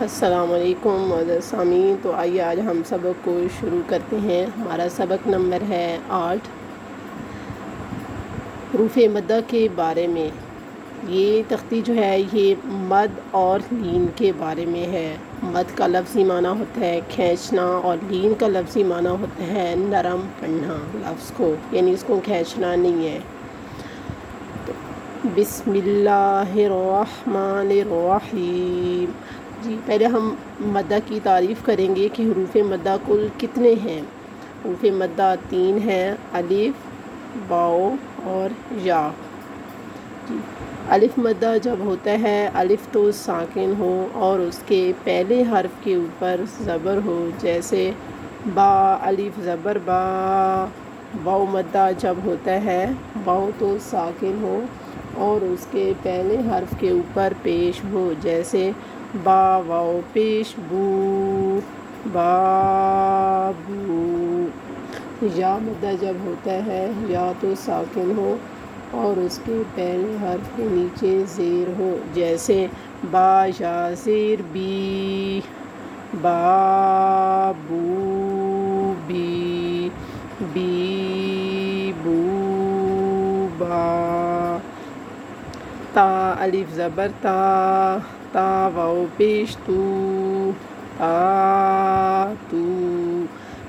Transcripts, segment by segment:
السلام علیکم معزز سامعین، تو آئیے آج ہم سبق کو شروع کرتے ہیں۔ ہمارا سبق نمبر ہے 8، حروف مدہ کے بارے میں۔ یہ تختی جو ہے یہ مد اور لین کے بارے میں ہے۔ مد کا لفظی معنی ہوتا ہے کھینچنا، اور لین کا لفظی معنی ہوتا ہے نرم پڑھنا لفظ کو، یعنی اس کو کھینچنا نہیں ہے۔ بسم اللہ الرحمن الرحیم۔ جی پہلے ہم مدہ کی تعریف کریں گے کہ حروف مدہ کل کتنے ہیں۔ حروف مدہ 3 ہیں، الف، باء اور یا۔ جی الف مدہ جب ہوتا ہے، الف تو ساکن ہو اور اس کے پہلے حرف کے اوپر زبر ہو، جیسے با، الف زبر با۔ باء مدہ جب ہوتا ہے، باء تو ساکن ہو اور اس کے پہلے حرف کے اوپر پیش ہو، جیسے با واو پیش بو، بابو۔ یا مدہ جب ہوتا ہے، یا تو ساکن ہو اور اس کے پہلے حرف کے نیچے زیر ہو، جیسے با یا زیر بی، بابو بی، بی بو با۔ تا الف زبر تا، تا واو پیش تو، تا تو۔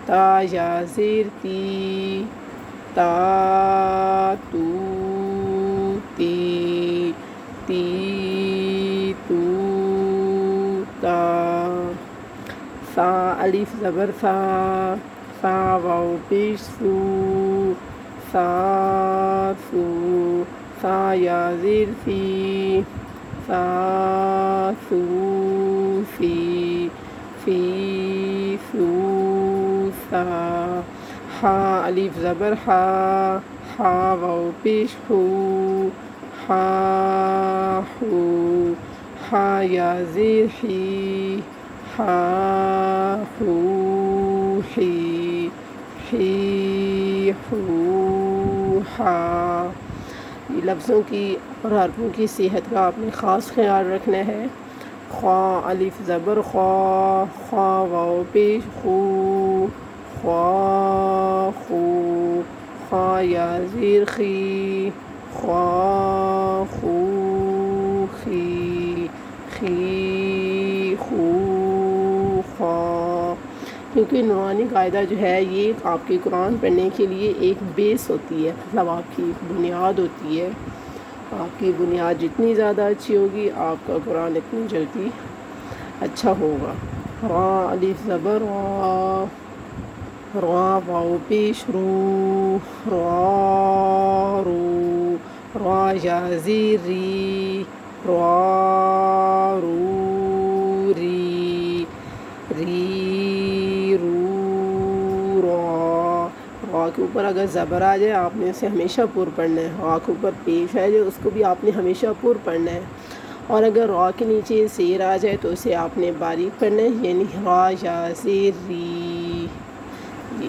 تا یا زیر تی، تا تو تی، تی تو تا۔ ثا الف زبر ثا، ثا واو پیش سو، ثا سو۔ ثا یا زیر سی، ثا سو سی، سی سو سا۔ ہا الف زبر ہا، ہا واو پیش ہو، ہا ہو۔ ہا یا زیر ہی، ہا ہو ہی، ہی ہو ہا۔ یہ لفظوں کی اور حرفوں کی صحت کا آپ نے خاص خیال رکھنا ہے۔ خوا الف زبر خوا، خوا واو پیش خو، خوا خو۔ خوا یا زیر خی، خوا خو خی، خی خو خوا۔ کیونکہ نورانی قاعدہ جو ہے یہ آپ کے قرآن پڑھنے کے لیے ایک بیس ہوتی ہے، مطلب آپ کی بنیاد ہوتی ہے۔ آپ کی بنیاد جتنی زیادہ اچھی ہوگی، آپ کا قرآن اتنی جلدی اچھا ہوگا۔ را الف زبر را، را واو پیش رو، را رو۔ را یا زیر ری، را رو ری، ری رو را۔ را کے اوپر اگر زبر آ جائے، آپ نے اسے ہمیشہ پر پڑھنا ہے۔ را کے اوپر پیش آ جائے، اس کو بھی آپ نے ہمیشہ پر پڑھنا ہے۔ اور اگر را کے نیچے زیر آ جائے تو اسے آپ نے باریک پڑھنا ہے، یعنی را یا زیر ری۔ جی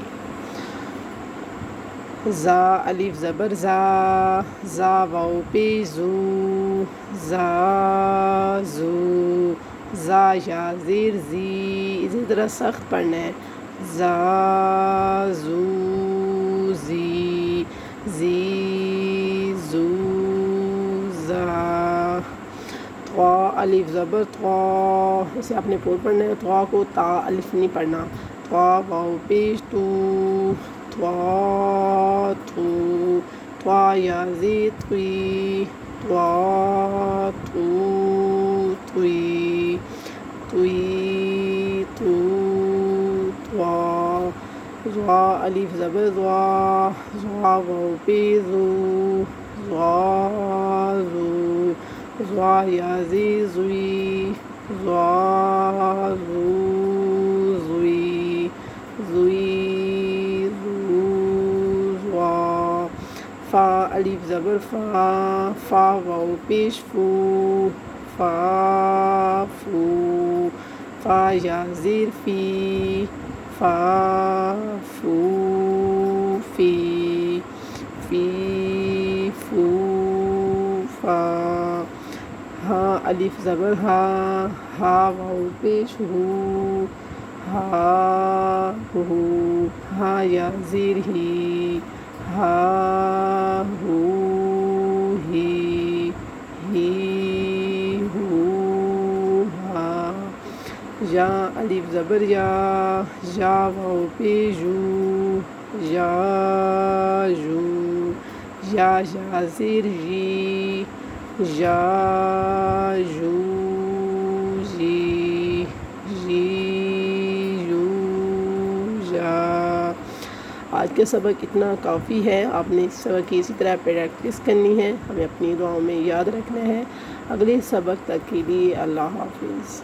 زا الف زبر زا، زا واو پیش زو، زا زو۔ زا یا زیر زی، اسی طرح سخت پڑھنا ہے، زا زو زی، زی زو زا۔ طا الف زبر طا، اسے آپ نے پور پڑھنا ہے، طا کو تا الف نہیں پڑھنا۔ طا واو پیش تو، طا تو۔ طا یا زیر طوی، طا تو طوی، طوی تو طا۔ ضا الف زبر ضا، ضا واو پیش زو، ضا زو۔ ضا یا زیر زوی، ضا زو زوی، زوی زو ضا۔ فا الف زبر فا، فا واو پیش فو، فا فو۔ فا یا زیر فی، فا فو فی، فی فو فا۔ ہا الف زبر ہا، ہا واو پیش ہو، ہا ہو، ہا یا زیر ہی، ہا ہو ہی، ہو ہا، یا الف زبر یا، یا واو پیش جو، یا جو، یا زیر جی، یا جو جی، جی جو جا۔ آج کا سبق اتنا کافی ہے، آپ نے اس سبق کی اسی طرح پریکٹس کرنی ہے، ہمیں اپنی دعاؤں میں یاد رکھنا ہے۔ اگلے سبق تک کے لیے اللہ حافظ۔